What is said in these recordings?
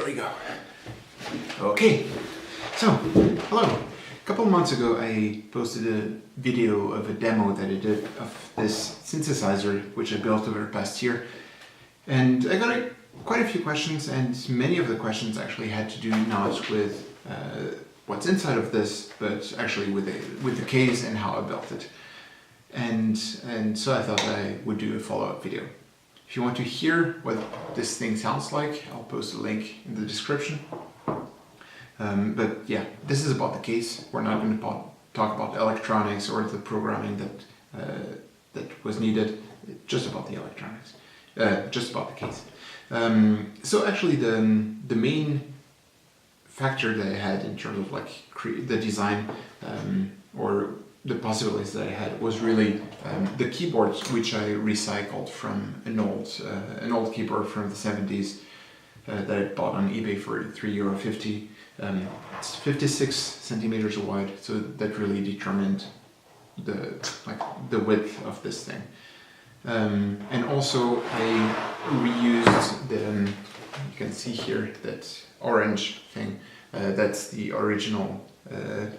there we go. Okay, so hello. A couple of months ago I posted a video of a demo that I did of this synthesizer which I built over the past year, and I got quite a few questions, and many of the questions actually had to do not with what's inside of this, but actually with the case and how I built it. And so I thought I would do a follow-up video. If you want to hear what this thing sounds like, I'll post a link in the description. But yeah, this is about the case. We're not going to talk about electronics or the programming that was needed. Just about the electronics, just about the case. So actually, the main factor that I had in terms of like the design or the possibilities that I had was really the keyboard, which I recycled from an old keyboard from the 70s that I bought on eBay for €3.50. It's 56 centimeters wide, so that really determined the width of this thing. And also I reused you can see here that orange thing. That's the original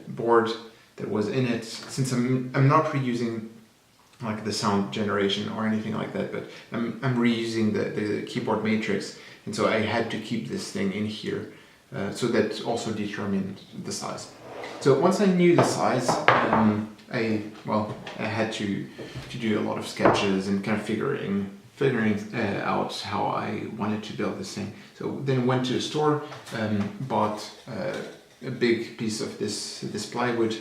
board that was in it. Since I'm not reusing like the sound generation or anything like that, but I'm reusing the keyboard matrix, and so I had to keep this thing in here, so that also determined the size. So once I knew the size, I had to do a lot of sketches and kind of figuring out how I wanted to build this thing. So then went to the store, bought a big piece of this plywood.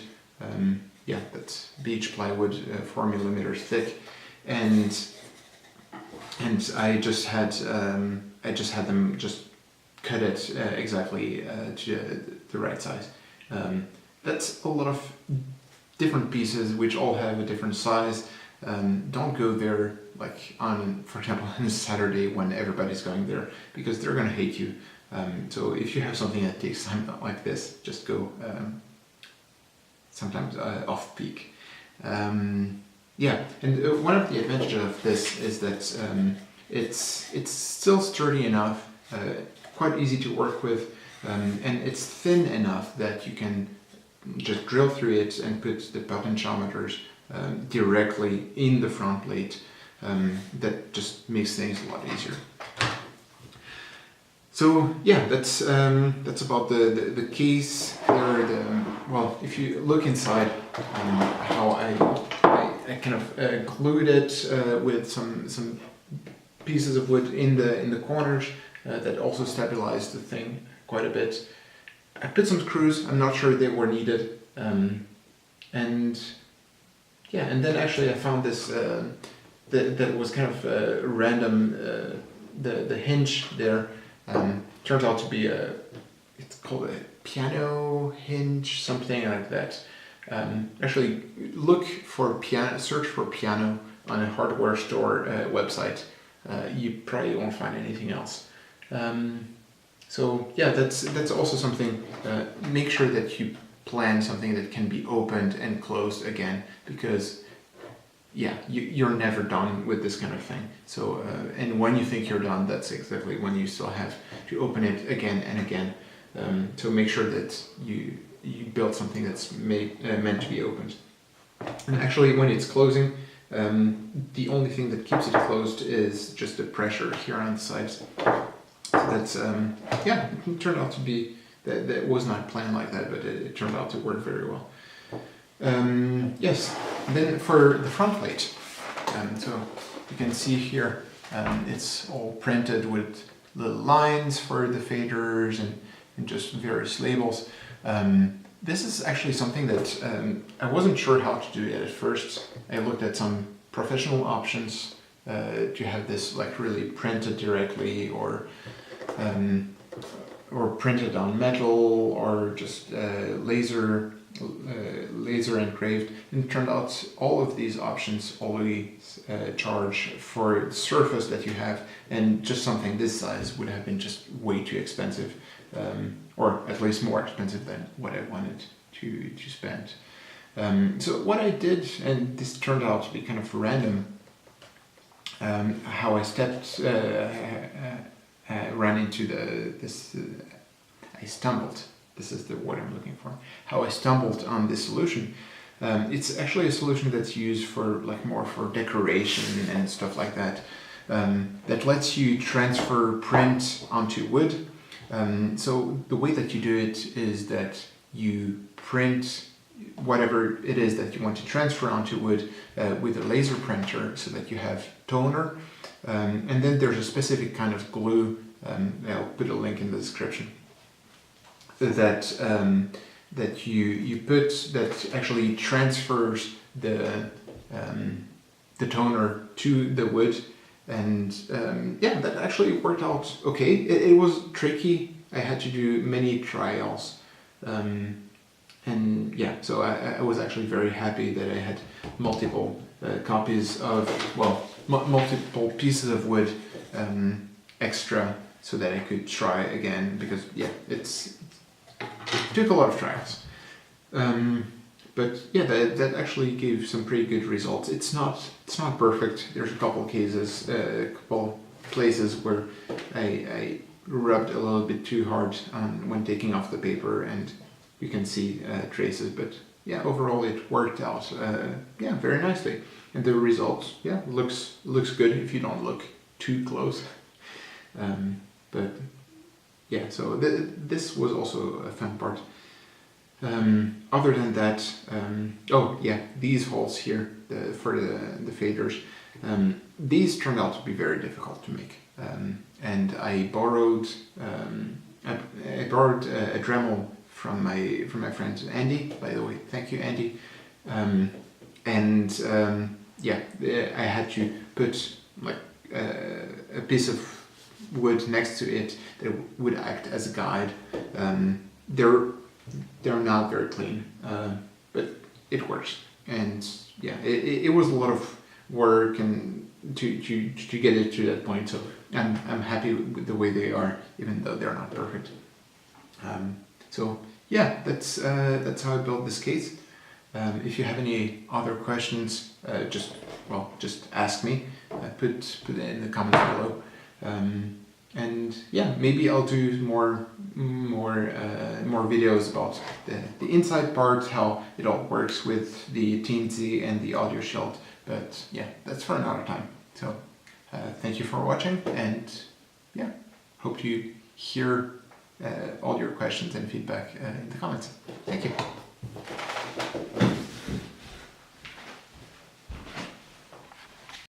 That's beech plywood, 4 millimeters thick, and I just had them just cut it exactly to the right size. That's a lot of different pieces which all have a different size. Don't go there like for example, on a Saturday when everybody's going there, because they're gonna hate you. So if you have something that takes time like this, just go sometimes off peak. And one of the advantages of this is that it's still sturdy enough, quite easy to work with, and it's thin enough that you can just drill through it and put the potentiometers directly in the front plate. That just makes things a lot easier. So yeah, that's about the case. Well, if you look inside, how I kind of glued it with some pieces of wood in the corners that also stabilized the thing quite a bit. I put some screws. I'm not sure they were needed, and then actually I found this that was kind of random. The hinge there turns out to be it's called a piano hinge, something like that. Actually, search for piano on a hardware store website. You probably won't find anything else. So yeah, that's also something. Make sure that you plan something that can be opened and closed again, because yeah, you're never done with this kind of thing. So and when you think you're done, that's exactly when you still have to open it again and again. So make sure that you build something that's meant to be opened. And actually, when it's closing, the only thing that keeps it closed is just the pressure here on the sides. So that's it turned out to be that was not planned like that, but it turned out to work very well. Yes, then for the front plate, so you can see here, it's all printed with little lines for the faders and just various labels. This is actually something that I wasn't sure how to do it at first. I looked at some professional options to have this like really printed directly, or printed on metal, or just laser engraved. And it turned out all of these options always charge for the surface that you have, and just something this size would have been just way too expensive, or at least more expensive than what I wanted to spend. So what I did, and this turned out to be kind of random, how I ran into I stumbled. This is the word I'm looking for. How I stumbled on this solution. It's actually a solution that's used for more for decoration and stuff like that. That lets you transfer print onto wood. So the way that you do it is that you print whatever it is that you want to transfer onto wood with a laser printer, so that you have toner. And then there's a specific kind of glue, I'll put a link in the description, that you put, that actually transfers the toner to the wood. And yeah, that actually worked out okay. It was tricky. I had to do many trials. And yeah, so I was actually very happy that I had multiple copies of, well, multiple pieces of wood extra, so that I could try again, because yeah, it took a lot of trials. But yeah, that actually gave some pretty good results. It's not perfect. There's a couple cases, a couple places where I rubbed a little bit too hard on when taking off the paper, and you can see traces. But yeah, overall it worked out yeah, very nicely. And the results, yeah, looks good if you don't look too close. But yeah, so this was also a fun part. Other than that, oh yeah, these holes here for the faders, these turned out to be very difficult to make, and I borrowed a Dremel from my friend Andy. By the way, thank you, Andy. And yeah, I had to put a piece of wood next to it that would act as a guide. They're not very clean, but it works. And yeah, it was a lot of work and to get it to that point. So I'm happy with the way they are, even though they're not perfect. So yeah, that's how I built this case. If you have any other questions, just ask me. Put it in the comments below. And yeah, maybe I'll do more videos about the inside part, how it all works with the TNT and the audio shield. But yeah, that's for another time. So thank you for watching, and yeah, hope to hear all your questions and feedback in the comments. Thank you.